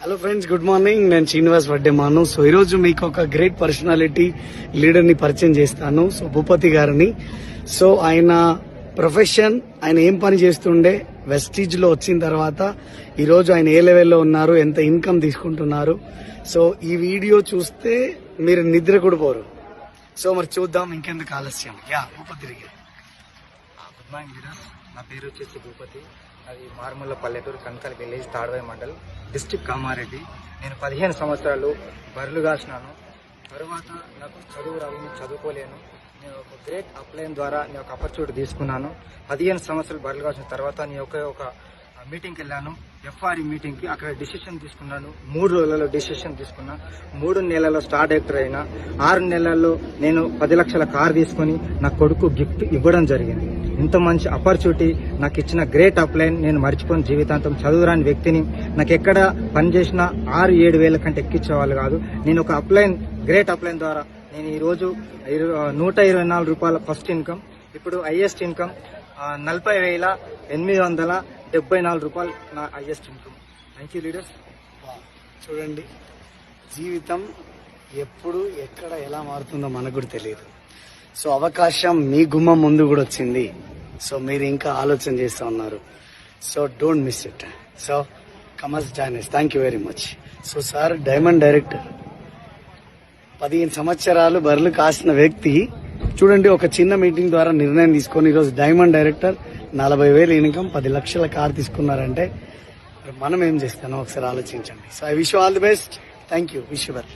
Hello friends, good morning. నేను Srinivas Vaddemanu. So ఈరోజు మీకు ఒక గ్రేట్ పర్సనాలిటీ లీడర్ని పరిచయం చేస్తాను. సో భూపతి గారిని. సో ఆయన ప్రొఫెషన్, ఆయన ఏం పని చేస్తుండే, వెస్టీజ్లో వచ్చిన తర్వాత ఈరోజు ఆయన ఏ లెవెల్లో ఉన్నారు, ఎంత ఇన్కమ్ తీసుకుంటున్నారు. సో ఈ వీడియో చూస్తే మీరు నిద్ర కూడా పోరు. సో మరి చూద్దాం, ఇంకెందుకు ఆలస్యం. భూపతి గారు. Good morning leaders. నా పేరు వచ్చేసి భూపతి. అది మారుమూల పల్లెటూరు, కనకాల విలేజ్, తాడవాయి మండల్, డిస్ట్రిక్ట్ కామారెడ్డి. నేను 15 సంవత్సరాలు బర్రెలు కాసినాను. తర్వాత నాకు చదువు రావు, నేను చదువుకోలేను. నేను ఒక గ్రేట్ అప్లైన్ ద్వారా నేను ఒక ఆపర్చునిటీ తీసుకున్నాను. 15 సంవత్సరాలు బర్రెలు కాసిన తర్వాత నేను ఒక మీటింగ్కి వెళ్ళాను, ఎఫ్ఆర్ఈ మీటింగ్కి. అక్కడ డిసిషన్ తీసుకున్నాను. 3 రోజులలో డిసిషన్ తీసుకున్నా. 3 నెలల్లో స్టార్ డైరెక్టర్ అయినా. 6 నెలల్లో నేను 10 లక్షల కార్ తీసుకొని నా కొడుకు గిఫ్ట్ ఇవ్వడం జరిగింది. ఇంత మంచి ఆపర్చునిటీ నాకు ఇచ్చిన గ్రేట్ అప్లైన్ నేను మర్చిపోయిన జీవితాంతం. చదువురాని వ్యక్తిని, నాకు ఎక్కడ పని చేసినా 6-7 వేల కంటే ఎక్కించేవాళ్ళు కాదు. నేను ఒక అప్లైన్, గ్రేట్ అప్లైన్ ద్వారా నేను ఈరోజు 124 రూపాయల ఫస్ట్ ఇన్కమ్, ఇప్పుడు హైయెస్ట్ ఇన్కమ్ 40,874 రూపాయలు నా highest income. Thank you leaders. చూడండి, జీవితం ఎప్పుడు ఎక్కడ ఎలా మారుతుందో మనకు కూడా తెలియదు. సో అవకాశం మీ గుమ్మం ముందు కూడా వచ్చింది. సో మీరు ఇంకా ఆలోచన చేస్తూ ఉన్నారు. So don't miss it. So comers joiners, thank you very much. So sir diamond director, 15 సంవత్సరాలు బర్రెలు కాసిన వ్యక్తి చూడండి, ఒక చిన్న మీటింగ్ ద్వారా నిర్ణయం తీసుకొని ఈరోజు డైమండ్ డైరెక్టర్, 40,000 ఇన్కమ్, 10 లక్షల కార్ తీసుకున్నారంటే మనం ఏం చేస్తానో ఒకసారి ఆలోచించండి. So I wish you all the best. Thank you. Wish you well.